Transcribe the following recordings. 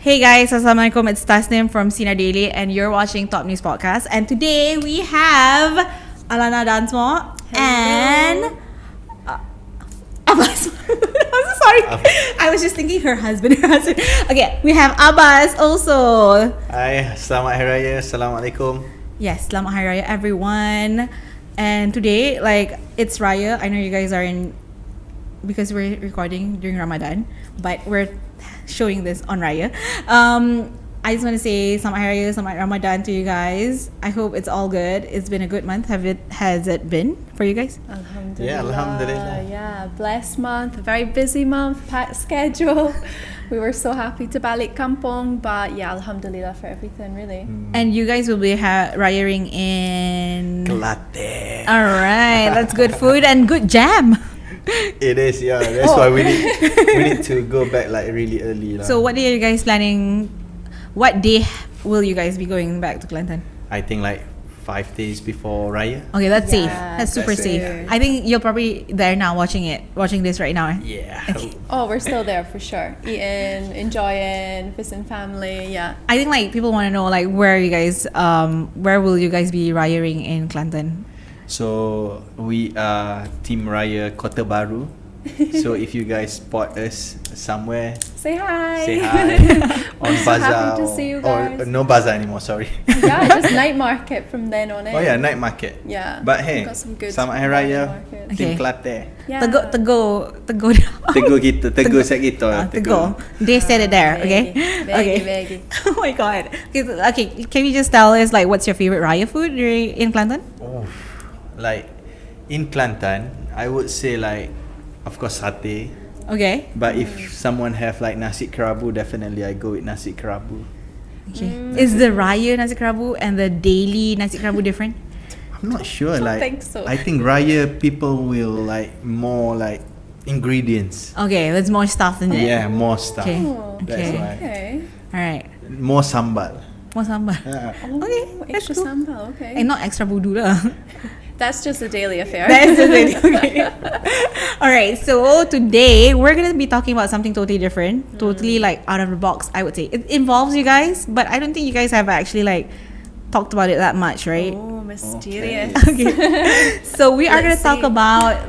Hey guys, Assalamualaikum. It's Tasnim from Sina Daily and you're watching Top News Podcast. And today we have Alana Dunsmore and Abbas. I'm so sorry. I was just thinking her husband. Okay, we have Abbas also. Hai, selamat Hari Raya. Assalamualaikum. Yes, Selamat Hari Raya everyone. And today, it's Raya. I know you guys are because we're recording during Ramadan, but we're showing this on Raya. I just want to say Selamat Hari Raya, Selamat Ramadan to you guys. I hope it's all good. It's been a good month. Has it been for you guys? Alhamdulillah. Yeah, Alhamdulillah. Yeah, blessed month, a very busy month, packed schedule. We were so happy to balik kampung, but yeah, Alhamdulillah for everything, really. And you guys will be Rayaing in Kelate. Alright, that's good food and good jam. It is, yeah. That's why we need to go back really early. So what day are you guys planning? What day will you guys be going back to Kelantan? I think 5 days before Raya. Okay, that's safe. Yeah, That's super that's safe. safe. I think you're probably there now watching this right now. Yeah. Okay. Oh, we're still there for sure. Eating, enjoying, visiting family, yeah. I think people want to know where you guys where will you guys be Rayaing in Kelantan? So we are Team Raya Kota Baru. So if you guys spot us somewhere, Say hi. say hi on So bazaar. happy to see you guys. Or no bazaar anymore, sorry. Yeah, just night market from then on in. Oh yeah, night market. Yeah. But hey, We've got some good Selamat Hari Raya, markets. Okay. Team Kelate. Yeah. Tegur. Tegur kita, tegur set kita. Tegur. They said it there, okay? Veggie. Oh my god. Okay, can you just tell us what's your favorite Raya food in Kelantan? Oh, in Kelantan, I would say of course satay. Okay. But if someone have nasi kerabu, definitely I go with nasi kerabu. Okay. Is the Raya nasi kerabu and the daily nasi kerabu different? I'm not sure. Don't think so. I think Raya people will more ingredients. Okay, there's more stuff in it. Yeah, more stuff. Okay. Oh, That's Okay. why. Okay. Alright. More sambal. More sambal. Oh, Okay, that's extra cool. sambal, okay. And not extra budu lah. That's just a daily affair. That's just it. Okay. Alright, so today we're gonna be talking about something totally different, totally out of the box. I would say it involves you guys, but I don't think you guys have actually talked about it that much, right? Oh, mysterious. Okay. So we are gonna Let's talk see. about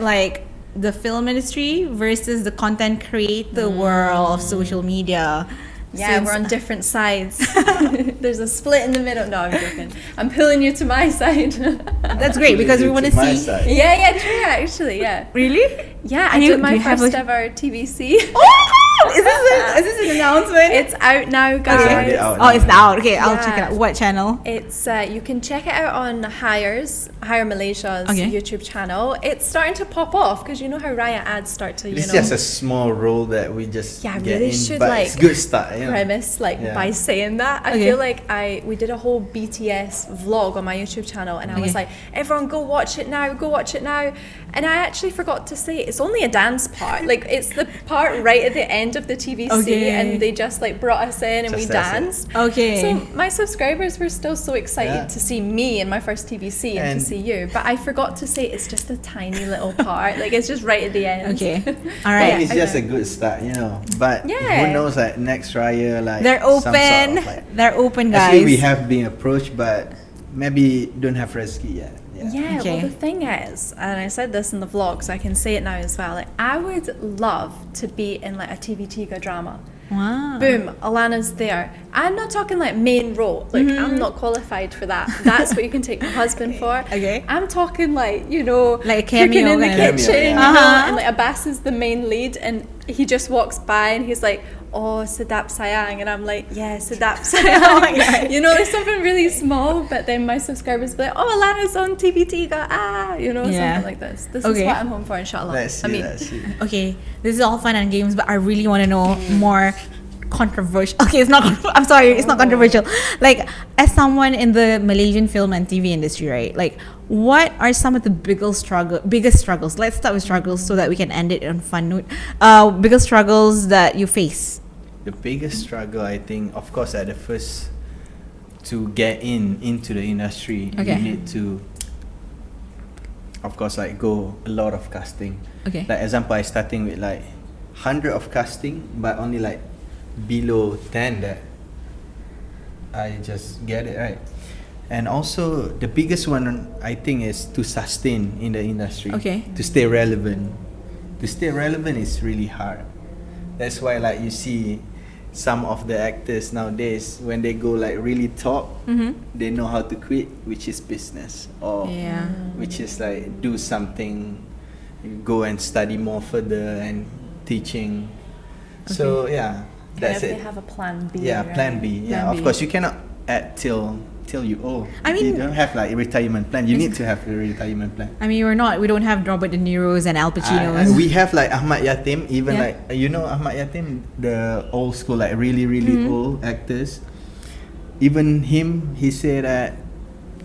the film industry versus the content creator world of social media. Yeah, Since- we're on different sides. There's a split in the middle. No, I'm joking. I'm pulling you to my side. That's great because we want to my see. side. yeah, true, actually, yeah. Really? Yeah, And I did my you have first a- ever TVC. Oh, is this an announcement? It's out now, guys. It's already out. Oh, it's out. Okay, I'll Yeah. check it out. What channel? It's you can check it out on Hire Malaysia's Okay. YouTube channel. It's starting to pop off because you know how Raya ads start to It's just a small role that we just Yeah, get really in, should, but it's good start. premise Yeah. by saying that. I Okay. feel like we did a whole BTS vlog on my YouTube channel and I was Okay. like, everyone go watch it now, and I actually forgot to say it's only a dance part. It's the part right at the end of the TVC Okay. and they just brought us in and we Just that's it. danced. Okay. So my subscribers were still so excited Yeah. to see me in my first TVC and to And- see you, but I forgot to say it's just a tiny little part. It's just right at the end. Okay. All I right. mean, it's just a good start, But Yeah. who knows? Next Raya, They're some open. sort of, They're open, guys. Actually, we have been approached, but maybe don't have rezeki yet. Yeah, Okay. well, the thing is, and I said this in the vlog, so I can say it now as well. I would love to be in a TV Tiga drama. Wow. Boom, Alana's there. I'm not talking main role. I'm not qualified for that. That's what you can take my husband for. Okay. I'm talking Like a cooking cameo in the kind of- kitchen, Cameo, yeah. and Abbas is the main lead, and he just walks by and he's like, "Oh, sedap sayang," and I'm like, "Yeah, sedap sayang." Oh my God. It's something really small, but then my subscribers be like, "Oh, Alana's on TV Tiga, Yeah. something like this. This Okay. is what I'm home for, inshallah. Let's see. Let's see. Okay, this is all fun and games, but I really want to know more controversial. Okay, it's not. I'm sorry, it's not controversial. As someone in the Malaysian film and TV industry, right? What are some of the biggest struggles? Let's start with struggles so that we can end it on fun note. Biggest struggles that you face. The biggest struggle, I think, of course, at the first, to get into the industry, Okay. you need to, of course, go a lot of casting. Okay. Example, I starting with 100 of casting, but only below 10 that I just get it right. And also the biggest one I think is to sustain in the industry. Okay. To stay relevant. To stay relevant is really hard. That's why like you see some of the actors nowadays when they go like really top, they know how to quit, which is business, or Yeah. which is like do something, go and study more further and teaching. So yeah, that's They it. have a plan B. Yeah, right? plan B. Yeah, Plan of B. course you cannot add till you old. I mean- you don't have like a retirement plan. You need to have a retirement plan. I mean, we don't have Robert De Niro's and Al Pacino's. We have like Ahmad Yatim, even Yeah. like you know Ahmad Yatim, the old school like really old actors. Even him, he said that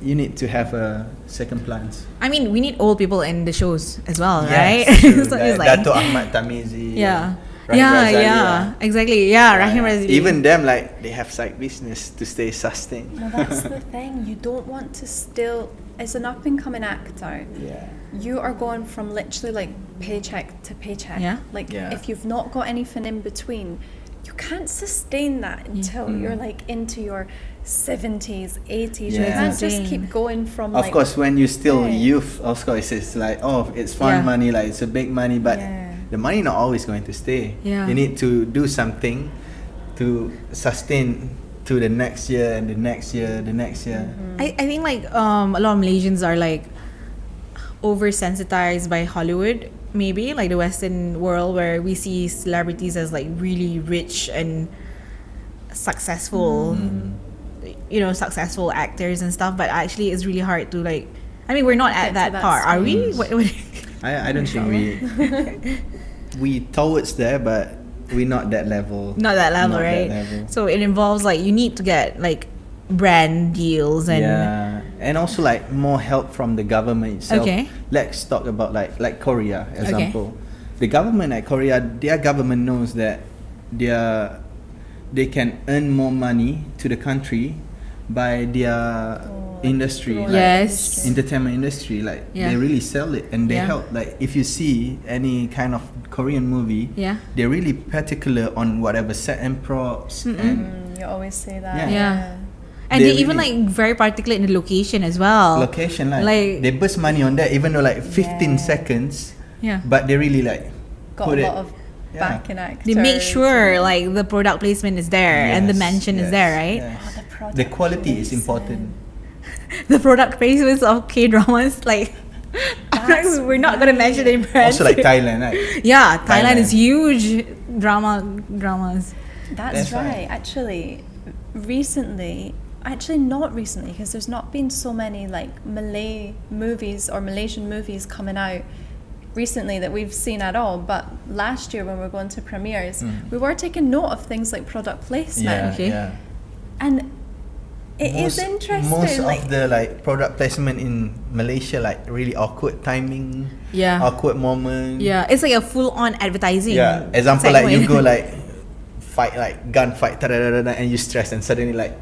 you need to have a second plans. I mean, we need old people in the shows as well, Yes, right? true. So Like it's like, Dato Ahmad Tamizi. yeah. Rahim Razali, Yeah, exactly. Yeah, Rahim Razali. Even them, like they have side business to stay sustained. Well, that's the thing. You don't want to still, as an up and coming actor, Yeah. you are going from literally like paycheck to paycheck. Yeah. Like Yeah. if you've not got anything in between, you can't sustain that until you're like into your 70s, 80s. You Yeah. can't just Insane. keep going from Of like. course, when you're still Right. youth, of course, it's like, oh, it's fun Yeah. money, like it's a big money, but Yeah. the money not always going to stay. Yeah. You need to do something to sustain to the next year and the next year, the next year. I think like a lot of Malaysians are like oversensitized by Hollywood, maybe like the Western world where we see celebrities as like really rich and successful, you know, successful actors and stuff. But actually, it's really hard to like. I mean, we're not at Get to that that part, are we? stage. I don't think we towards there, but we're not that level. Not that level, Not that right? level. So it involves like you need to get like brand deals and Yeah, and also like more help from the government itself. Okay. Let's talk about like Korea, example. The government at Korea, their government knows that they can earn more money to the country by their industry, like like Yes. entertainment industry. Like Yeah. they really sell it and they Yeah. help. Like if you see any kind of Korean movie, Yeah. they're really particular on whatever set and props and You always say that. Yeah. Yeah. And They they even really- like very particular in the location as well. location. Like, Like- they burst money on that, even though like 15 Yeah. seconds, Yeah. but they really like Got put a it. lot of Yeah. backing actors. They make sure like the product placement is there and the Yes, mansion is yes, there, right? yes. Oh, the product The quality is placement. important. The product placements of K dramas, like That's we're not gonna mention any brands. Also like Thailand, right? Yeah, Thailand is Thailand. huge dramas. That's That's right. right. Actually, not recently, because there's not been so many like Malay movies or Malaysian movies coming out recently that we've seen at all. But last year when we were going to premieres, we were taking note of things like product placement, Yeah, Okay. yeah. and it is interesting. Most like, of the like product placement in Malaysia like really awkward timing, Yeah. awkward moment. Yeah, it's like a full-on advertising. Yeah. Example like you segment. go like fight like gunfight and you stress and suddenly like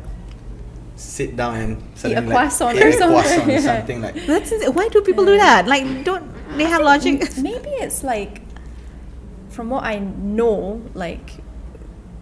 sit down and suddenly like croissant eat or a something. croissant or Yeah. something like. Why do people do that? Like, don't they have logic? Maybe it's like, from what I know, like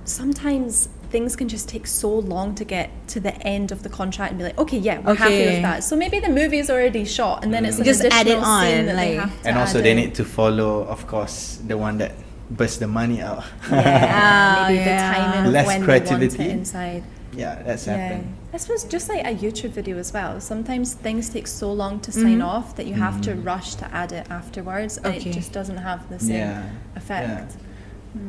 sometimes things can just take so long to get to the end of the contract and be like, okay, yeah, we're happy Okay. with that. So maybe the movie is already shot, and then it's an Just add it additional on, scene that they like- have to And also add they in. need to follow, of course, the one that burst the money out. Yeah, maybe the yeah. timing of Less when they want creativity. it inside. Yeah, that's Yeah. happened. I suppose just like a YouTube video as well. Sometimes things take so long to sign off that you have to rush to add it afterwards, and Okay. it just doesn't have the same Yeah. effect.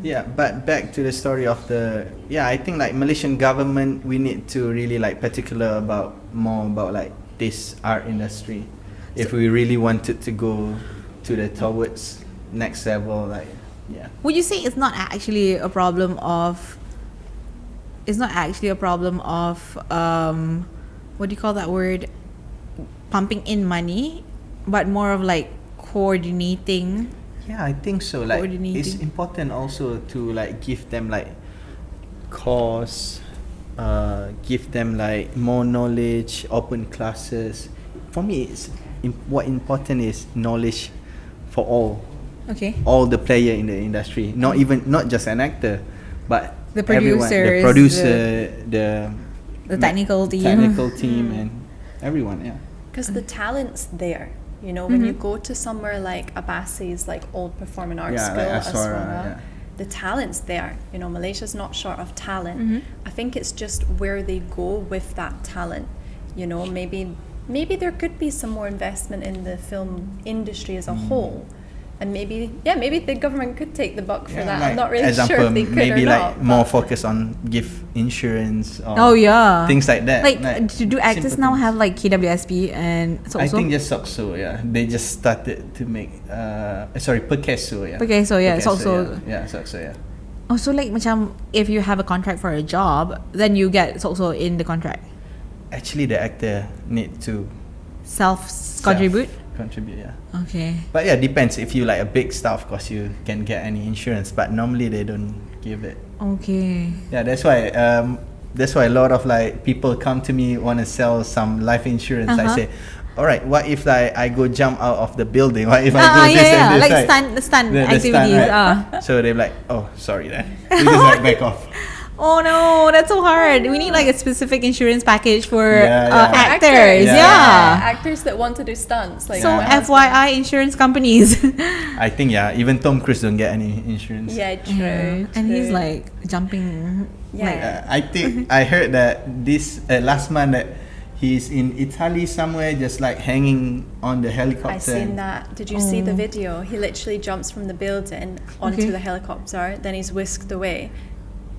Yeah, but back to the story of I think like Malaysian government, we need to really like particular more about like this art industry. If we really wanted to go to the towards next level, like Would you say it's not actually a problem of? It's not actually a problem of what do you call that word? Pumping in money, but more of like coordinating. Yeah, I think so. Like it's Coordinating. important also to like give them like course, give them like more knowledge, open classes. For me, what important is knowledge for Okay. all the player in the industry. Not just an actor, but The everyone, producers, the producer, The technical team. technical team, and everyone. Yeah. Because the talent's there. You know, when you go to somewhere like Abbasi's, like Old Performing Arts School, like Aswara, Aswara, the talent's there. You know, Malaysia's not short of talent. I think it's just where they go with that talent. You know, maybe there could be some more investment in the film industry as a whole. And maybe the government could take the buck for that. Like, I'm not really example, sure if they could maybe or like not. more but- focus on give insurance or things like that. Like, do actors simple now things. have like KWSP and so I think just Sokso, yeah. They just started to make Pekeso, yeah. Pekeso, yeah, Sokso. Yeah, Sokso, yeah. Oh, so like macam if you have a contract for a job, then you get also in the contract. Actually, the actor need to Self-contribute? Contribute, yeah. Okay. But yeah, depends. If you like a big star, of course you can get any insurance. But normally they don't give it. Okay. Yeah, that's why a lot of like people come to me want to sell some life insurance. I say, all right, what if like I go jump out of the building? What if I do this and this? Like stunt The activities. stunt, right? So they're like, oh, sorry then. We just like back off. Oh no, that's so hard. We need like a specific insurance package for Yeah. actors. Yeah. Yeah. Actors that want to do stunts. Like So my husband. FYI, insurance companies. I think even Tom Cruise don't get any insurance. Yeah, true. And he's true. like jumping. Yeah. I think I heard that this last month that he's in Italy somewhere, just like hanging on the helicopter. I seen that. Did you see the video? He literally jumps from the building onto Okay. the helicopter, then he's whisked away.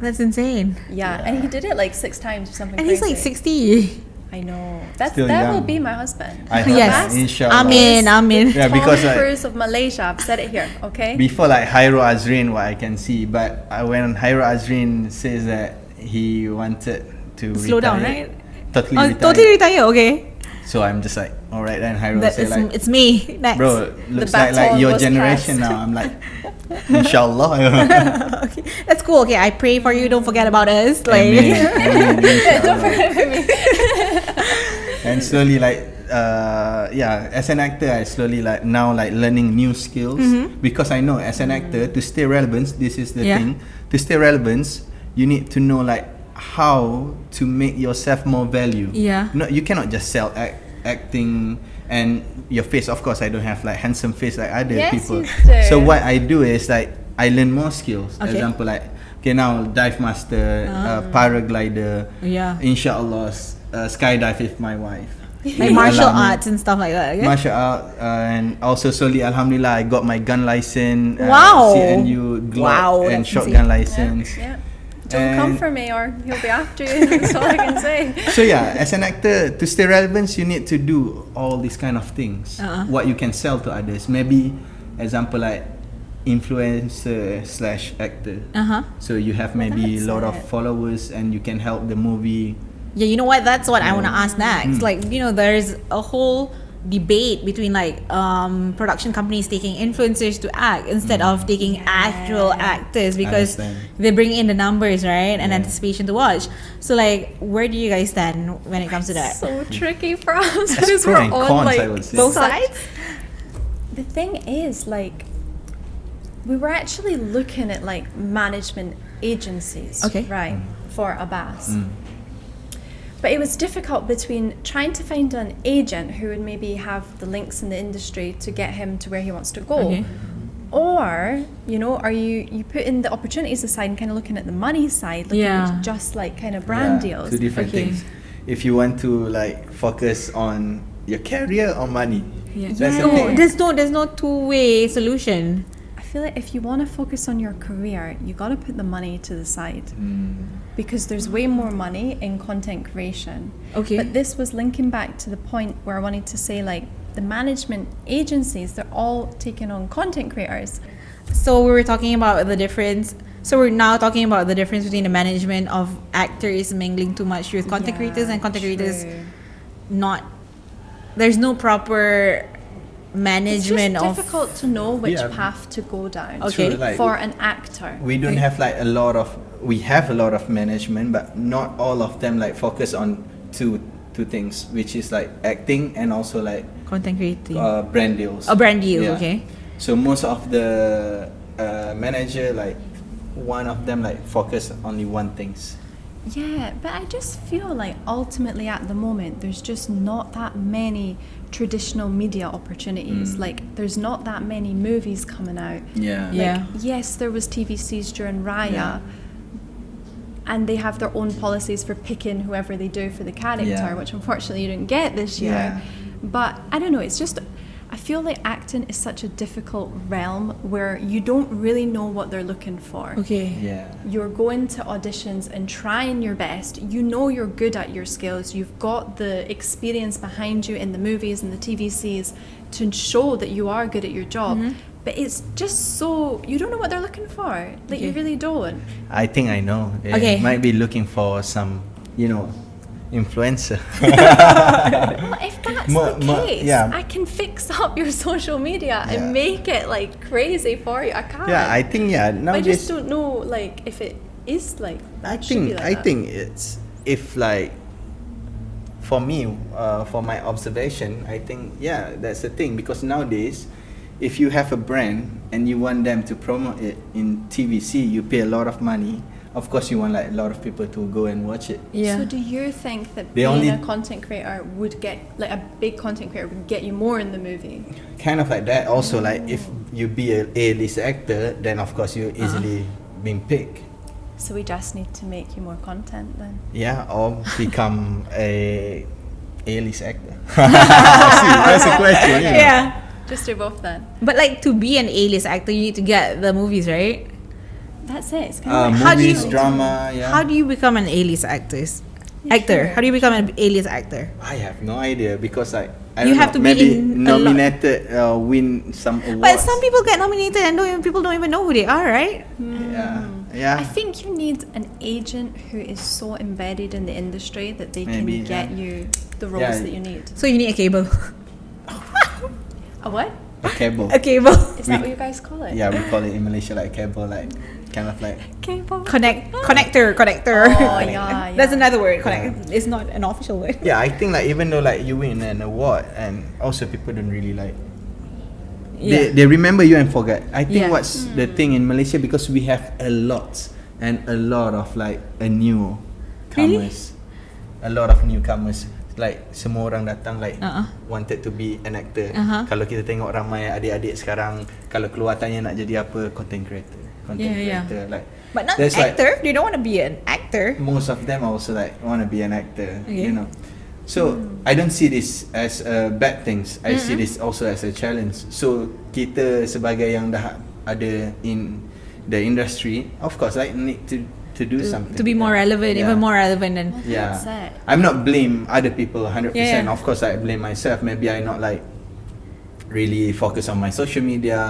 That's insane. Yeah, and he did it like 6 times or something And crazy. he's like 60. I know. That Still will young. be my husband. I hope, Yes. inshallah. Amin. Yeah, Tom because like, Cruise of Malaysia. I've said it here, okay? before like Hairo Azrin, what I can see, but when Hairo Azrin says that he wanted to Slow down, retire, right? Totally retire. Totally retire. Okay. So I'm just like, all right then. Hairo That say is, like, it's me. Next. bro, looks baton like your was generation passed. now. I'm like, inshallah. Okay, that's cool. Okay, I pray for you. Don't forget about us. Like, Amen. Amen, Don't inshallah. forget about me. And slowly like as an actor I slowly like now like learning new skills because I know as an actor to stay relevant, this is the Yeah. thing, to stay relevant you need to know like how to make yourself more value. Yeah. No, you cannot just sell acting and your face. Of course I don't have like handsome face like other Yes, people, you do. so what I do is like I learn more skills. Okay. Example like now dive master, paraglider, Yeah. inshallah skydive with my wife. like martial Allow me- arts and stuff like that. Okay? Martial art, and also slowly alhamdulillah I got my gun license, Wow. CNU Glock Wow, and that's shotgun insane. license. Yeah. Don't come And- for me or he'll be after you. That's all I can say. So yeah, as an actor, to stay relevant, you need to do all these kind of things. What you can sell to others. Maybe, example like influencer / actor. So you have maybe a that's lot of it. followers and you can help the movie. Yeah, you know what? That's what I want to ask next. Like, you know, there's a whole debate between like production companies taking influencers to act instead of taking actual actors because understand. they bring in the numbers, right? And anticipation to watch. So like, where do you guys stand when it comes to that? So tricky for us That's because pro we're and on cons, like I would say. Both such- sides? The thing is, like, we were actually looking at like management agencies, Okay. right, for Abbas. But it was difficult between trying to find an agent who would maybe have the links in the industry to get him to where he wants to go. Okay. Or, you know, are you put in the opportunities aside and kind of looking at the money side, looking Yeah. at just like kind of brand Yeah, deals. two different Okay. things. If you want to like focus on your career or money, Yeah. that's the No, thing. there's no two-way solution. I feel like if you want to focus on your career, you got to put the money to the side. Because there's way more money in content creation. Okay. But this was linking back to the point where I wanted to say, like, the management agencies, they're all taking on content creators. So we were talking about the difference. So we're now talking about the difference between the management of actors mingling too much with content creators and content creators True. not. There's no proper management It's of. just difficult to know which Yeah. path to go down Okay. True, like, for an actor. we don't have like a lot of, we have a lot of management, but not all of them like focus on two things, which is like acting and also like Content creating. brand deals. A brand deal, Yeah. okay. So most of the manager, like one of them like focus only one things. Yeah, but I just feel like ultimately at the moment there's just not that many traditional media opportunities. Like there's not that many movies coming out. Yeah. Like, Yeah. yes, there was TVCs during Raya, Yeah. and they have their own policies for picking whoever they do for the character, Yeah. which unfortunately you didn't get this year. Yeah. But I don't know, it's just, I feel like acting is such a difficult realm where you don't really know what they're looking for. Okay. Yeah. You're going to auditions and trying your best. You know you're good at your skills. You've got the experience behind you in the movies and the TVCs to show that you are good at your job. But it's just so, you don't know what they're looking for. Like, you Okay. really don't. I think I know. They Okay. might be looking for some, influencer. Well, if that's Mo- the mo- case, yeah. I can fix up your social media Yeah. and make it like crazy for you. I can. Yeah, I think I nowadays. just don't know like if it is like should be like I that. think it's if like for me, for my observation, I think that's the thing because nowadays, if you have a brand and you want them to promote it in TVC, you pay a lot of money. Of course, you want like a lot of people to go and watch it. Yeah. So do you think that They being only- a content creator would get like a big content creator would get you more in the movie? Kind of like that. Also, like if you be a A-list actor, then of course you easily being picked. So we just need to make you more content then. Yeah, or become a A-list actor. That's a question. You know. Yeah. Just do both then. But like to be an A-list actor, you need to get the movies, right? That's it. It's kind of like How do Movies, you- drama. Yeah. How do you become an A-list actor? Sure. How do you become an A-list actor? I have no idea because like I You don't have know, to be maybe in a lot. nominated, win some awards. But some people get nominated and people don't even know who they are, right? Yeah. I think you need an agent who is so embedded in the industry that they Maybe, can get yeah. you the roles Yeah. that you need. So you need a cable. A what? A cable. A cable. Is that what you guys call it? Yeah, we call it in Malaysia like cable, like kind of like. Cable. Connector. Oh yeah. That's another word. Connect. It's not an official word. Yeah, I think like even though like you win an award and also people don't really like. Yeah. They remember you and forget. I think Yeah. what's the thing in Malaysia because we have a lot of like a new Really? comers, a lot of newcomers. Like semua orang datang like Uh-uh. wanted to be an actor. Uh-huh. Kalau kita tengok ramai adik-adik sekarang, kalau keluar tanya nak jadi apa, content creator. Yeah. Like, But not there's like- actor. They don't want to be an actor. most of them also like want to be an actor, Okay. you know. So I don't see this as bad things. I see this also as a challenge. So kita sebagai yang dah ada in the industry, of course, like need to do something To be more relevant, Yeah. even more relevant than. Yeah, That's it. I'm not blame other people 100%. Yeah. Of course, I blame myself. Maybe I not like really focus on my social media.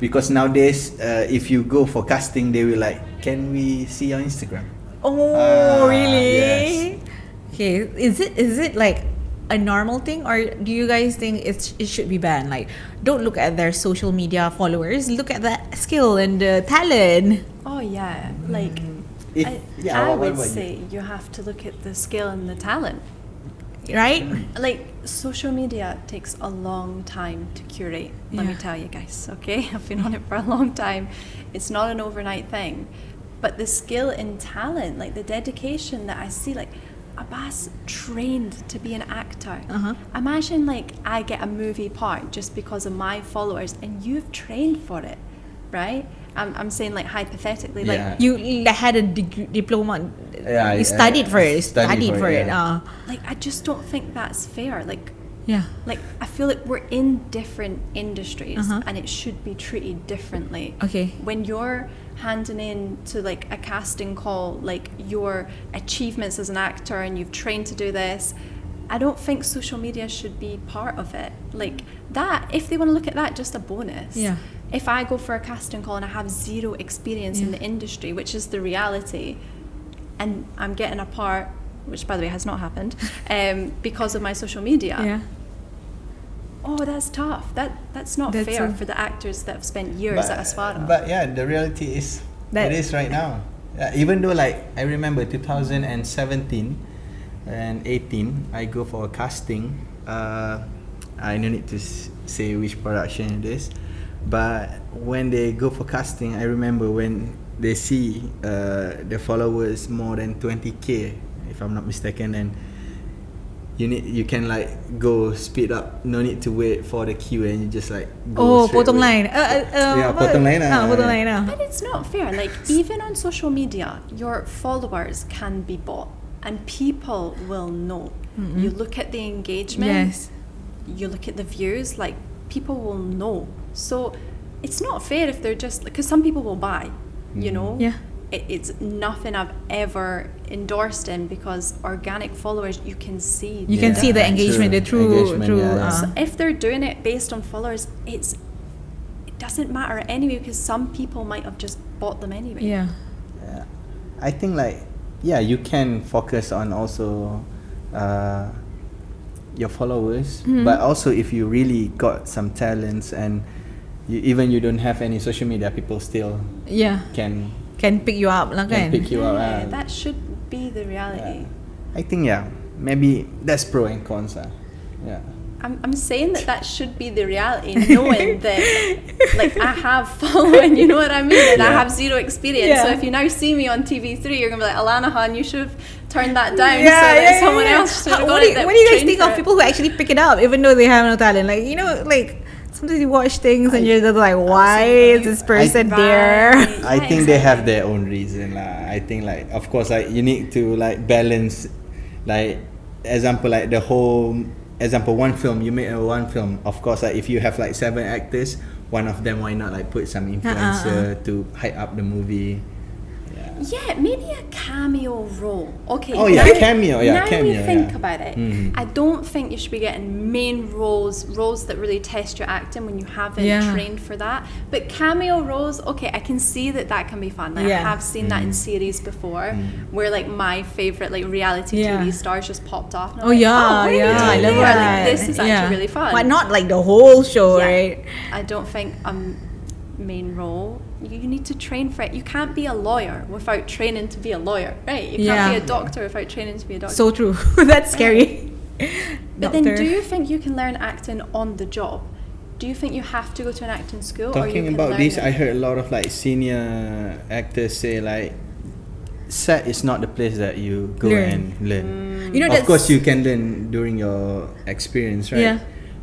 Because nowadays, if you go for casting, they will like, can we see your Instagram? Oh, really? Yes. Okay. Is it like a normal thing, or do you guys think it should be banned? Like, don't look at their social media followers. Look at the skill and the talent. Oh yeah. Like If, I what would about you? say you have to look at the skill and the talent. Right? Like social media takes a long time to curate. Let me Yeah. tell you guys, okay? I've been on it for a long time. It's not an overnight thing. But the skill and talent, like the dedication that I see, like Abbas trained to be an actor. Imagine like I get a movie part just because of my followers and you've trained for it, right? I'm saying like hypothetically, like Yeah. You had a diploma. Yeah, You studied for it. studied Studied for it. yeah. like I just don't think that's fair. Like Yeah. Like I feel like we're in different industries and it should be treated differently. Okay. When you're handing in to like a casting call, like your achievements as an actor and you've trained to do this, I don't think social media should be part of it. Like that, if they want to look at that, just a bonus. Yeah. If I go for a casting call and I have zero experience in Yeah. the industry, which is the reality, and I'm getting a part, which by the way has not happened, because of my social media. Yeah. Oh, that's tough. That's not That's fair a- for the actors that have spent years at Aswara. But yeah, the reality is That- it is right now. Even though like I remember 2017 and 18, I go for a casting. I don't need to say which production it is, but when they go for casting, I remember when they see the followers more than 20k, if I'm not mistaken, and you can like go speed up, no need to wait for the queue, and you just like go straight potong away. line. Potong line lah. Potong line lah. But it's not fair. Like, even on social media, your followers can be bought, and people will know. You look at the engagement, Yes. you look at the views, like, people will know. So it's not fair if they're just, because some people will buy, you know? Yeah. It's nothing I've ever endorsed in, because organic followers, you can see. You can see the engagement, the true. So if they're doing it based on followers, it doesn't matter anyway, because some people might have just bought them anyway. Yeah. I think like you can focus on also your followers, but also if you really got some talents and you don't have any social media, people still can pick you up lah kan. pick you up. Yeah, that should be the reality. I think maybe that's pro and cons. Yeah. I'm saying that should be the reality, knowing that like I have following, you know what I mean, and I have zero experience. So if you now see me on TV3, you're gonna be like, Alana Han, you should have turned that down so that someone else should have got it. What do you guys think of people who actually pick it up even though they have no talent? Like, you know, like sometimes you watch things and you're just like, why is this person there? I think they have their own reason lah. I think like, of course, like you need to like balance, like one film, you make one film, of course, like if you have like 7 actors, one of them, why not like put some influencer to hype up the movie. Yeah, maybe a cameo role. Okay. Oh yeah, cameo. Yeah, now cameo. we think about it. I don't think you should be getting main roles that really test your acting when you haven't trained for that. But cameo roles, okay, I can see that can be fun. Like I have seen that in series before, where like my favorite like reality TV stars just popped off. And I'm like, I love that. Like, this is actually really fun. But not like the whole show, right? I don't think main role. You need to train for it. You can't be a lawyer without training to be a lawyer, right? You can't be a doctor without training to be a doctor. So true. That's scary. But then, do you think you can learn acting on the job? Do you think you have to go to an acting school? Talking about this, I heard a lot of like senior actors say like, set is not the place that you go and learn. You know, of course, you can learn during your experience, right? Yeah.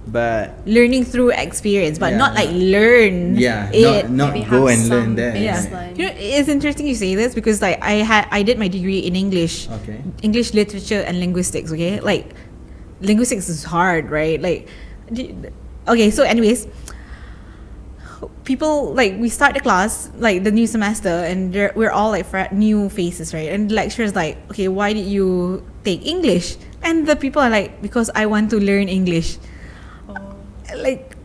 But learning through experience, but not like learn. Not go and learn there. You know, it's interesting you say this because like I did my degree in English, English literature and linguistics. Okay, like linguistics is hard, right? Like, okay. So, anyways, people like we start the class like the new semester, and we're all like new faces, right? And the lecturer's like, okay, why did you take English? And the people are like, because I want to learn English. Like,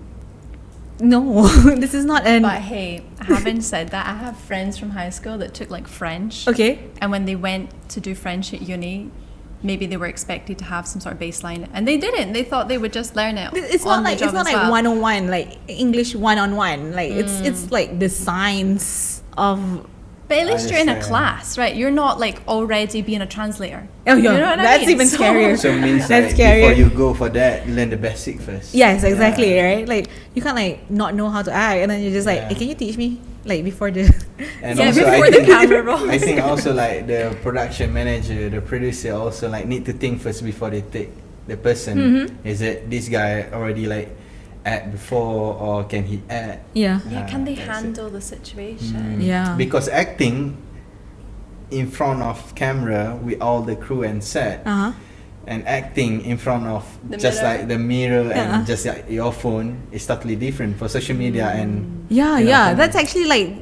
no, this is not an. But hey, having said that, I have friends from high school that took like French. Okay. And when they went to do French at uni, maybe they were expected to have some sort of baseline, and they didn't. They thought they would just learn it. It's not like 101, like English 101. Like it's like the science of. But at least you're in a class, right? You're not like already being a translator. Oh, yeah. You know what That's I mean? even scarier. So it means that's like scarier. before you go for that, learn the basic first. Yes, exactly, right? Like you can't like not know how to act, and then you're just like, hey, can you teach me? Like before the and also, before the camera rolls. I think also like the production manager, the producer also like need to think first before they take the person. Is it this guy already like act before, or can he act? Yeah, can they handle the situation? Because acting in front of camera with all the crew and set, and acting in front of just like the mirror and just like your phone is totally different for social media and that's actually like,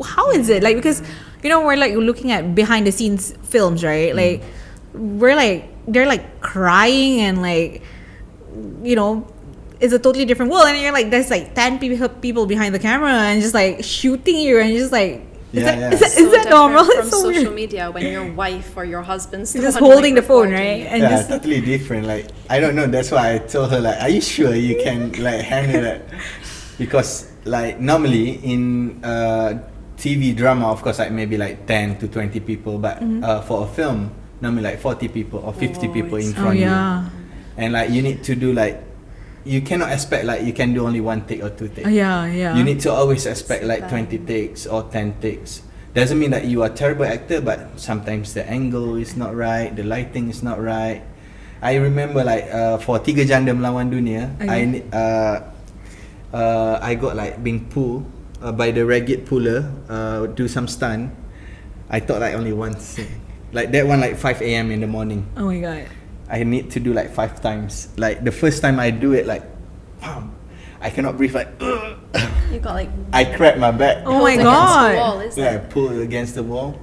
how is it like, because you know we're like looking at behind the scenes films, right? Like we're like, they're like crying and like, you know, it's a totally different world, and you're like, there's like 10 people behind the camera and just like shooting you, and you're just like, is that normal? From it's so social weird. media when your wife or your husband's just holding the phone, right? And just totally different. Like I don't know. That's why I told her like, are you sure you can like handle that? Because like normally in TV drama, of course, like maybe like 10 to 20 people, but for a film, normally like 40 people or 50 people in front of you, and like you need to do like. You cannot expect like you can do only 1 take or 2 takes. You need to always expect like 20 takes or 10 takes. Doesn't mean that you are a terrible actor, but sometimes the angle is not right, the lighting is not right. I remember like for Tiga Janda Melawan Dunia, I got like being pulled by the ragged puller, do some stunt. I thought like only once, like that one like 5 a.m. in the morning. Oh my god. I need to do like 5 times. Like the first time I do it, like, bam, I cannot breathe. Like, You got like I cracked my back. Oh my pulled against god. the wall, is Yeah, I it? pulled against the wall.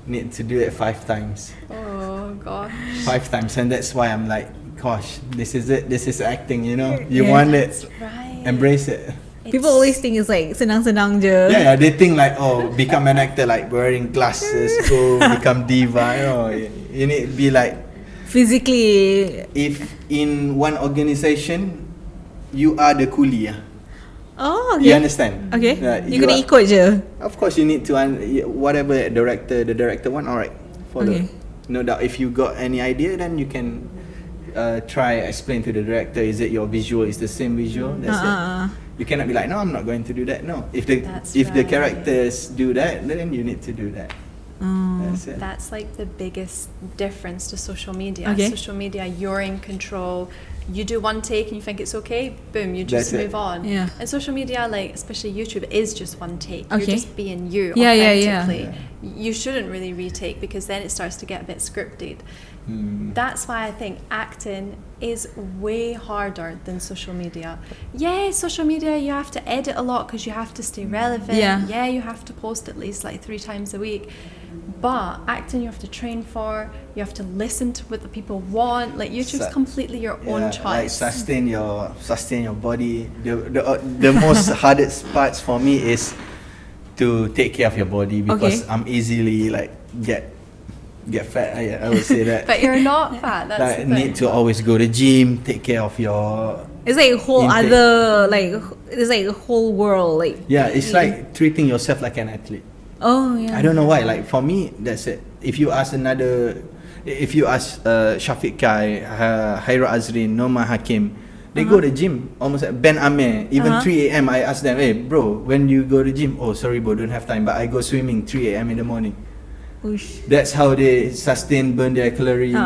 Need to do it 5 times. Oh gosh. 5 times, and that's why I'm like, gosh, this is it. This is acting. You know, you Yeah. want it, That's right. embrace it. People always think it's like senang-senang je. Yeah, they think like, oh, become an actor like wearing glasses, go become diva. You know, you need to be like, Physically. if in one organization, you are the coolie. Oh, okay. You understand? Okay. You You kena are- ikut je. Of course, you need to whatever the director want. Alright, follow. Okay. No doubt. If you got any idea, then you can try explain to the director. Is it your visual is the same visual? That's it. You cannot be like, no, I'm not going to do that. No, if the That's if the right. characters do that, then you need to do that. That's it. That's like the biggest difference to social media. Okay. Social media, you're in control. You do one take and you think it's okay, boom, you just That's it. move on. Yeah. And social media, like especially YouTube, is just one take. Okay. You're just being you Yeah, yeah, yeah. authentically. You shouldn't really retake because then it starts to get a bit scripted. That's why I think acting is way harder than social media. Yeah, social media you have to edit a lot because you have to stay relevant. Yeah. You have to post at least like 3 times a week. But acting you have to train for, you have to listen to what the people want. Like YouTube's completely your own Like choice. sustain your body. The most hardest parts for me is to take care of your body because Okay. I'm easily like get fat. I would say that. But you're not fat. That's Like the thing. need to always go to gym, take care of your. It's like a whole Intake. other, like, it's like a whole world. Like, Yeah, it's like treating yourself like an athlete. oh yeah. I don't know why. Like for me, that's it. If you ask Shafiq Kai, Haira Azrin, Norma Hakim, they go to gym almost like Ben Amir. Even 3 a.m. I ask them, hey bro, when you go to gym? Oh sorry bro, don't have time. But I go swimming 3 a.m. in the morning. Oosh. That's how they burn their calorie.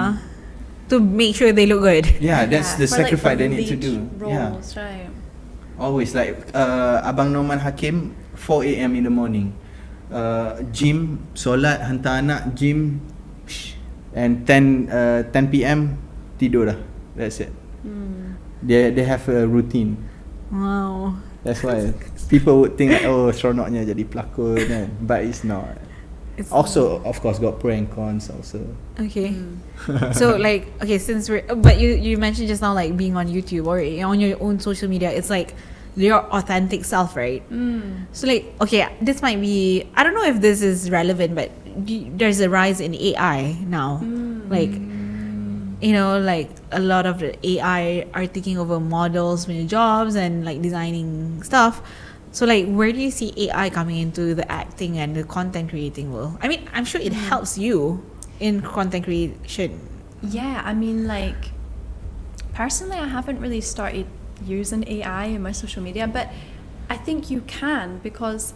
To make sure they look good. Yeah, that's the for, like, sacrifice the they need to lead do. Yeah, roles, right. always like Abang Norman Hakim 4 a.m. in the morning. Gym, solat, hantar anak, gym, and 10 p.m. tidur dah. That's it. They have a routine. Wow. That's why people would think like, oh seronoknya jadi pelakon kan, but it's not. It's Also, of course, got pro and cons also. okay. So like, okay, since but you mentioned just now like being on YouTube or on your own social media, it's like your authentic self, right? So like, okay, this might be, I don't know if this is relevant, but there's a rise in AI now. Like, you know, like a lot of the AI are taking over models, jobs, and like designing stuff. So like, where do you see AI coming into the acting and the content creating world? I mean, I'm sure it helps you in content creation. Yeah, I mean, like, personally, I haven't really started using AI in my social media, but I think you can because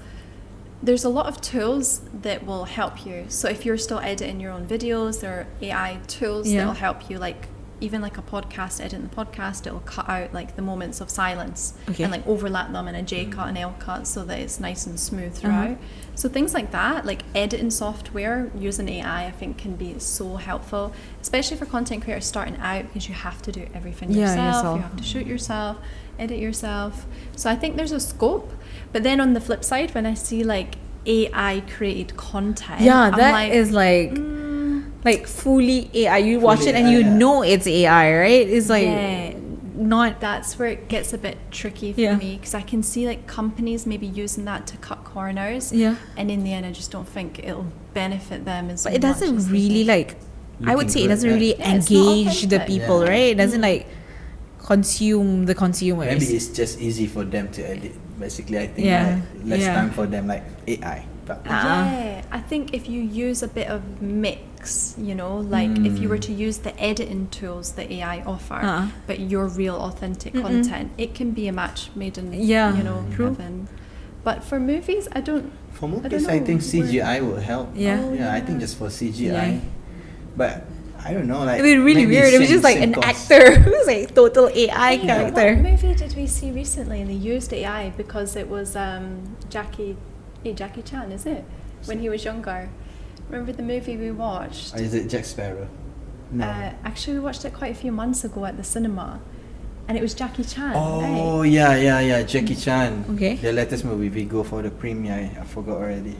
there's a lot of tools that will help you. So if you're still editing your own videos, there are AI tools that will help you, like even like a podcast, editing the podcast, it'll cut out like the moments of silence and like overlap them in a J cut and L cut so that it's nice and smooth throughout. So things like that, like editing software using AI, I think can be so helpful, especially for content creators starting out because you have to do everything yourself. You have to shoot yourself, edit yourself. So I think there's a scope. But then on the flip side, when I see like AI created content, Yeah, I'm that like, is like fully AI. You watch Fully it and you AI, know it's AI, right? It's like not. that's where it gets a bit tricky for me because I can see like companies maybe using that to cut corners. Yeah. And in the end, I just don't think it'll benefit them as much. But it doesn't as they really think. like. I would Looking say it good, doesn't right? really Yeah, it's not engage the authentic. people, Yeah. right? It doesn't like consume the consumers. Maybe it's just easy for them to edit. Basically, I think Yeah. like, less time for them like AI. But Yeah, I think if you use a bit of mix, you know, like if you were to use the editing tools that AI offer, but your real authentic content, it can be a match made in, Yeah, you know, true. heaven. But for movies, I don't For movies, I think CGI will help. Yeah. Oh, I yeah. think just for CGI. Yeah. But I don't know, like It was really maybe weird. It was same- just like same an cost. actor who's like total AI What character. movie did we see recently and they used AI because it was Jackie Chan, is it? When he was younger. Remember the movie we watched? Or is it Jack Sparrow? No. Actually, we watched it quite a few months ago at the cinema. And it was Jackie Chan, Oh right? yeah, Jackie Chan. Okay. The latest movie we go for the premiere. I forgot already.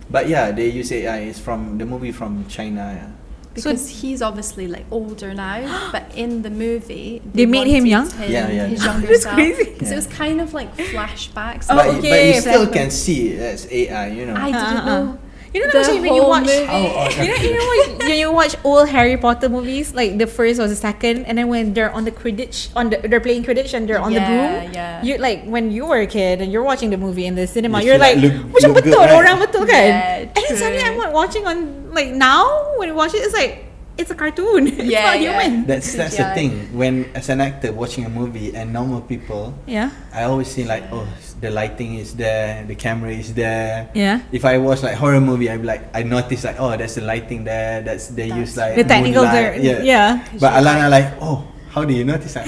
But yeah, they use AI. It's from the movie from China. Yeah. Because he's obviously like older now, but in the movie They made him wanted young? Yeah. his younger That's self. crazy. Because it was kind of like flashbacks. Oh, But, of- but okay. you still Flashback. can see it as AI. You know. I didn't know. You know the actually when you whole watch movie. when you watch old Harry Potter movies, like the first or the second, and then when they're on the Quidditch, they're playing Quidditch and they're on the broom. Yeah. You like when you were a kid and you're watching the movie in the cinema, You you're feel like, like macam look betul good, right? orang betul kan? Yeah, And then suddenly true. I'm like watching on like now when you watch it, it's like it's a cartoon. It's Yeah, not yeah. human. That's the CGI. thing. When as an actor watching a movie and normal people, Yeah. I always see like, oh, the lighting is there, the camera is there. Yeah. If I watch like horror movie, I notice like, oh, there's the lighting there. They That's use like The technical moonlight. there. Yeah. But you're Alana like, oh, how do you notice that?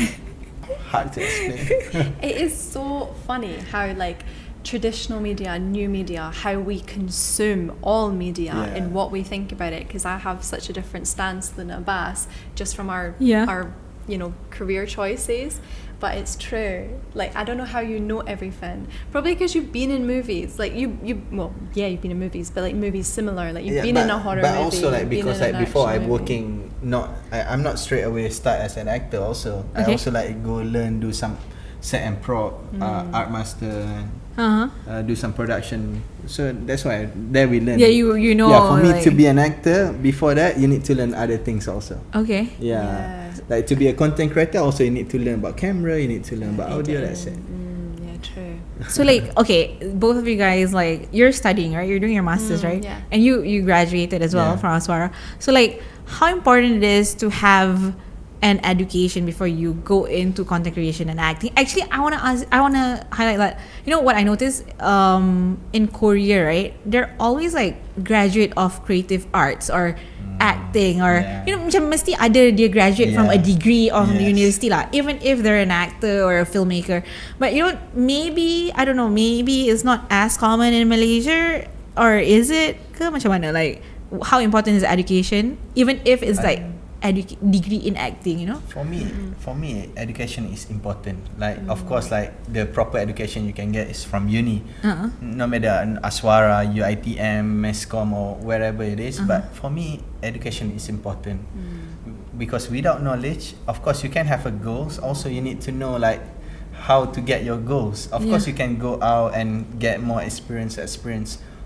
Hard to explain. It is so funny how like traditional media and new media, how we consume all media Yeah. and what we think about it. Because I have such a different stance than Abbas, just from our career choices. But it's true. Like I don't know how you know everything. Probably because you've been in movies. Like you've been in movies, but like movies similar. Like you've been in a horror but movie. also like you've been because in like an before action I'm movie. working, I'm not straight away start as an actor. Also, I Okay. also like go learn, do some set and prop, art master, do some production. So that's why there we learn. Yeah, you know. Yeah, for me like, to be an actor, before that you need to learn other things also. okay. Yeah. Like to be a content creator, also you need to learn about camera, you need to learn about audio. That's it. Yeah, true. So like okay, both of you guys like you're studying, right? You're doing your masters, right? yeah. And you graduated as well Yeah. from Aswara. So like how important it is to have an education before you go into content creation and acting. Actually, I wanna highlight that. You know what I noticed in Korea, right? They're always like graduate of creative arts or acting or Yeah. you know macam mesti ada dia graduate from a Yeah. degree of Yes. university lah, even if they're an actor or a filmmaker. But you know, maybe I don't know, maybe it's not as common in Malaysia, or is it? Ke macam mana? Like how important is education, even if it's like degree in acting, you know? For me, education is important. Like, of course, like the proper education you can get is from uni. No matter Aswara, UITM, MESCOM, or wherever it is. But for me, education is important because without knowledge, of course, you can have a goals. Also, you need to know like how to get your goals. Of course, you can go out and get more experience,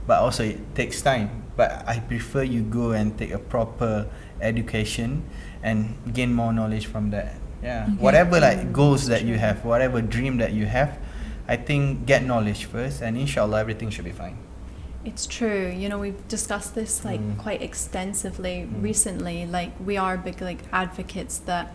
but also it takes time. But I prefer you go and take a proper education and gain more knowledge from that. Yeah. Whatever like goals that you have, whatever dream that you have, I think get knowledge first and inshallah everything should be fine. It's true. You know, we've discussed this like quite extensively recently. Like we are big like advocates that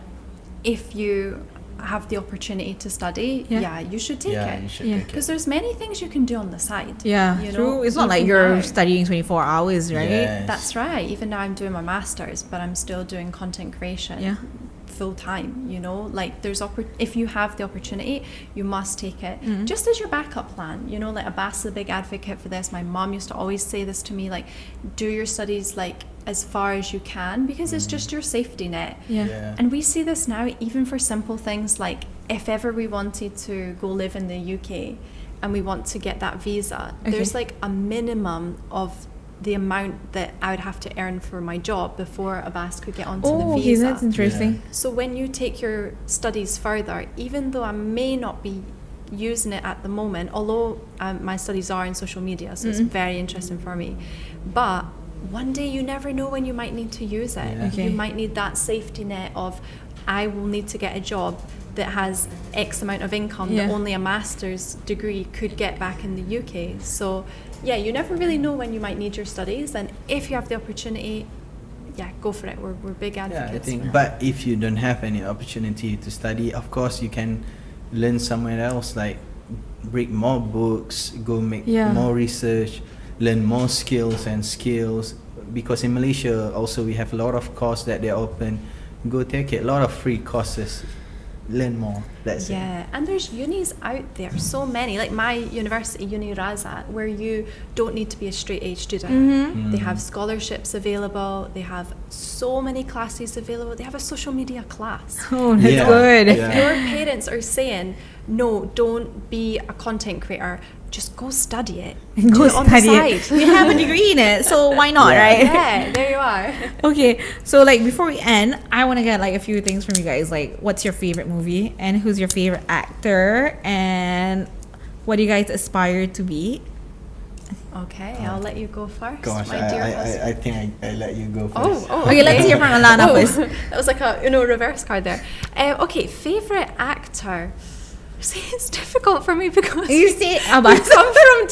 if you have the opportunity to study, you should take Yeah, it. you should Yeah. take it. Because there's many things you can do on the side. Yeah, you true. know, It's not like even you're now. studying 24 hours, right? Yes. That's right. Even now I'm doing my master's, but I'm still doing content creation. Yeah. Full time, you know, like there's if you have the opportunity, you must take it just as your backup plan, you know. Like Abbas is a big advocate for this. My mom used to always say this to me, like do your studies like as far as you can because it's just your safety net. Yeah. And we see this now even for simple things like if ever we wanted to go live in the UK and we want to get that visa, there's like a minimum of the amount that I would have to earn for my job before Abbas could get onto the Oh, okay, visa. that's interesting. So when you take your studies further, even though I may not be using it at the moment, although my studies are in social media, so it's very interesting for me, but one day you never know when you might need to use it. Yeah. Okay. You might need that safety net of I will need to get a job that has X amount of income that only a master's degree could get back in the UK. So yeah, you never really know when you might need your studies, and if you have the opportunity, go for it. We're big advocates. Yeah, I think. for it. But if you don't have any opportunity to study, of course you can learn somewhere else. Like read more books, go make Yeah. more research, learn more skills. Because in Malaysia also we have a lot of courses that they're open. Go take it. A lot of free courses. Learn more. That's it. Yeah, and there's unis out there, so many. Like my university, Uni Razat, where you don't need to be a straight A student. Mm-hmm. They have scholarships available. They have so many classes available. They have a social media class. Oh, that's Yeah. good. If Yeah. your parents are saying, no, don't be a content creator, just go study it. Go Do it on study the it. side. You have a degree in it, so why not, Yeah. right? Yeah, there you are. Okay, so like before we end, I want to get like a few things from you guys. Like, what's your favorite movie, and who's your favorite actor, and what do you guys aspire to be? Okay, I'll let you go first, Gosh, my dear husband. I think I let you go first. Oh, Okay, let's hear from Alana first. That was like a Uno reverse card there. Okay, favorite actor. See, it's difficult for me because You say we Abbas. come from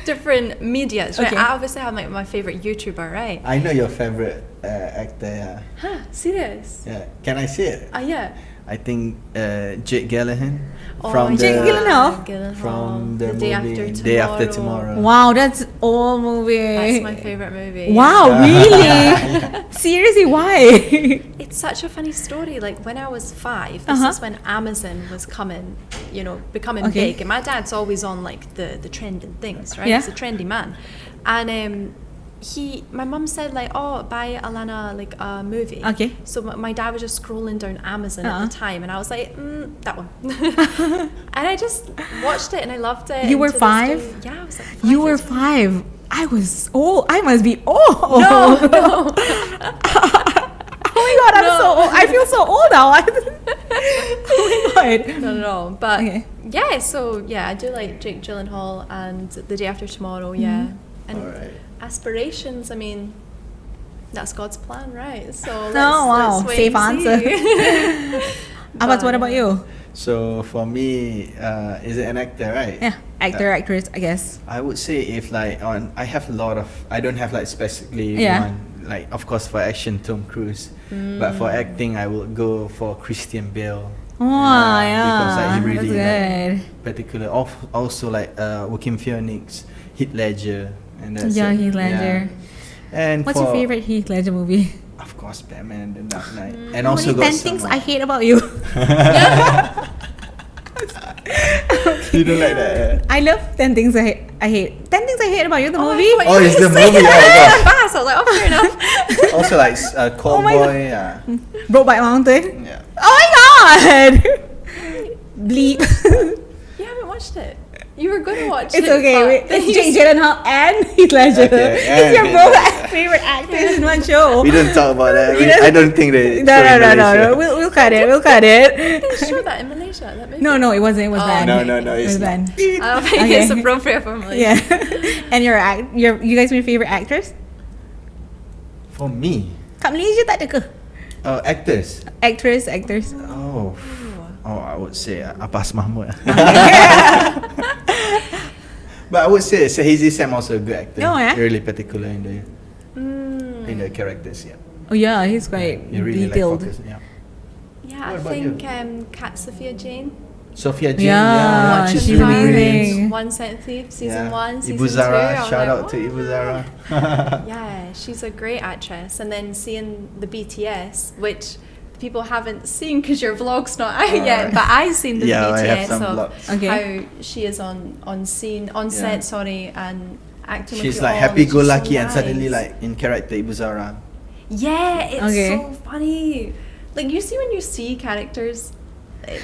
different medias, right? Okay. I obviously have my favorite YouTuber, right? I know your favorite actor. Yeah. Huh? Serious? Yeah. Can I say it? Yeah. I think Jake Gyllenhaal Oh, from Jake the Gyllenhaal? from the Day movie After Day After Tomorrow. Tomorrow. Wow, that's old movie. That's my favorite movie. Wow, Yeah. really? Yeah. Seriously, why? It's such a funny story. Like when I was 5, this Uh-huh. is when Amazon was becoming Okay. big. And my dad's always on like the trending things, right? Yeah. He's a trendy man. And my mum said like, oh, buy Alana like a movie. Okay. So my dad was just scrolling down Amazon at Uh-uh. the time, and I was like, that one. And I just watched it and I loved it. You and were to this 5? day- Yeah, I was like 5. You were years old. 5. I was old. I must be old. No. Oh my god, I'm No. so old. I feel so old now. Oh my god. Not at all. But Okay. yeah, so yeah, I do like Jake Gyllenhaal and The Day After Tomorrow, yeah. And Alright. aspirations, I mean, that's God's plan, right? So let's, Oh, wow. let's wait Safe and answer. see. Abbas, what about you? So for me, is it an actor, right? Yeah, actor, actress, I guess. I would say if like I have a lot of, I don't have like specifically Yeah. one. Like of course for action Tom Cruise, but for acting I would go for Christian Bale. Oh, yeah. Because like he really That's like, particular. Also like Joaquin Phoenix, Heath Ledger, and that's Yeah, it. Heath Ledger. And What's your favorite Heath Ledger movie? Of course, Batman: The Dark Knight, and How also many got 10 things some, I hate about you. You don't like that? I love 10 things I hate. 10 things I hate about you, the Oh, I movie. thought Oh, you it's were the saying movie. that. Oh, I was like, oh, fair enough. God. Also like Cowboy. Yeah. Brokeback Mountain. Yeah. Oh my god! Bleep. You haven't watched it. You were going to watch It's it. okay. but Wait, then it's you Jake just- Gyllenhaal and Heath Ledger. Okay, It's and your Heath both Ledger. favorite actors in one show. We don't talk about that. We don't- I don't think they. No, show no, in no, no, Malaysia. no. We'll cut it. We'll cut it. They show that in Malaysia, that movie. No, no, it wasn't. It was Oh, banned. No, no, It no. was It's not. banned. I don't think Okay. it's appropriate for Malaysia. Yeah. And you guys my favorite actors? For me, Kat Malaysia tak ada ke? actors. Actors. Oh, I would say Abbas Mahmood. But I would say Sahizi Sam also a good actor. Oh, yeah? Really particular in the characters. Yeah. Oh yeah, he's quite You really detailed. like focus. Yeah. Yeah, I What about think Kat Sophia Jane. Sophia Jane. Yeah, she's she's really amazing. brilliant. One Cent Thief, season Yeah. 1, season Ibu 2. Zara, I was shout like, out to Ibu "Wow." Zara. Yeah, she's a great actress. And then seeing the BTS, which people haven't seen because your vlog's not out yet, but I've seen the Yeah, I have BTS some of vlogs. Okay. how she is on set, and acting with She's you like all. It's just happy-go-lucky so and suddenly nice. like in character Ibu Zara. Yeah, it's Okay. so funny. Like you see when you see characters,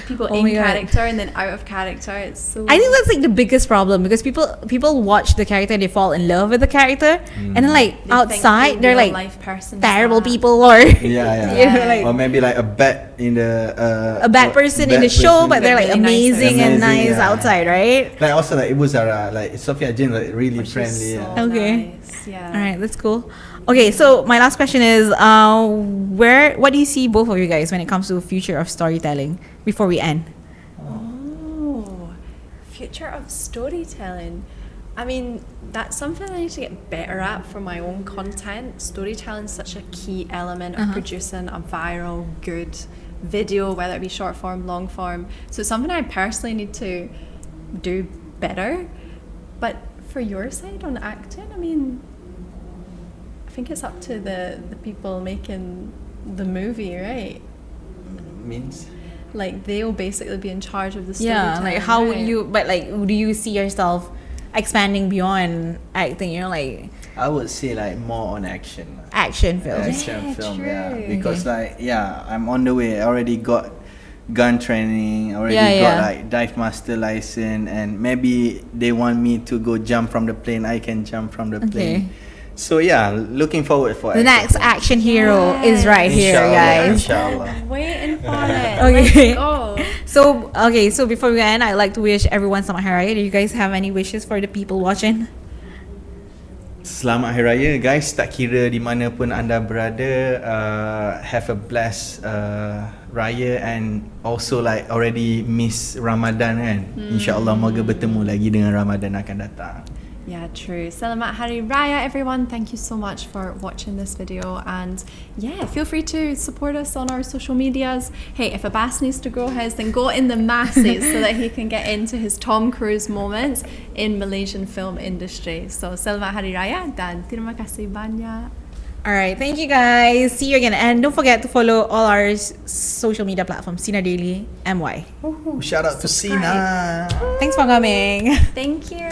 people Oh in my God. character and then out of character. It's so. I think that's like the biggest problem because people watch the character, they fall in love with the character, and then like They think outside the they're real like life person is terrible that. people or Yeah. you know, like Or maybe like a bad in the a bad person in the show, but they're like Really nice amazing and Amazing, nice yeah. outside, right? Like also like Ibu Zara, like Sophia Jane, like really She's friendly. so Yeah. Okay. nice, yeah. All right, that's cool. Okay, so my last question is, what do you see both of you guys when it comes to the future of storytelling? Before we end, Oh, future of storytelling. I mean, that's something I need to get better at for my own content. Storytelling is such a key element of producing a viral, good video, whether it be short form, long form. So it's something I personally need to do better. But for your side on acting, I mean, I think it's up to the people making the movie, right? Means? Like they'll basically be in charge of the Yeah, storytelling. like how would right? you? But like, do you see yourself expanding beyond acting? You know, like I would say like more on action. action films. Action Yeah, film, true. yeah. Because like I'm on the way. I already got gun training, already Yeah, got yeah. like dive master license, and maybe they want me to go jump from the plane. I can jump from the plane. So yeah, looking forward for The next action hero is right here, Inshallah, guys. Inshallah. Waiting for it. Okay. Let's go. So before we end, I'd like to wish everyone Selamat Hari Raya. Do you guys have any wishes for the people watching? Selamat Hari Raya guys, tak kira di mana pun anda berada, have a blessed Raya, and also like already miss Ramadan kan. InsyaAllah moga bertemu lagi dengan Ramadan akan datang. Yeah, true. Selamat Hari Raya, everyone. Thank you so much for watching this video. And yeah, feel free to support us on our social medias. Hey, if Abbas needs to grow his, then go in the masses so that he can get into his Tom Cruise moments in Malaysian film industry. So, Selamat Hari Raya dan terima kasih banyak. Alright, thank you guys. See you again. And don't forget to follow all our social media platforms, Sina Daily MY. Shout out to Sina. Thanks for coming. Thank you.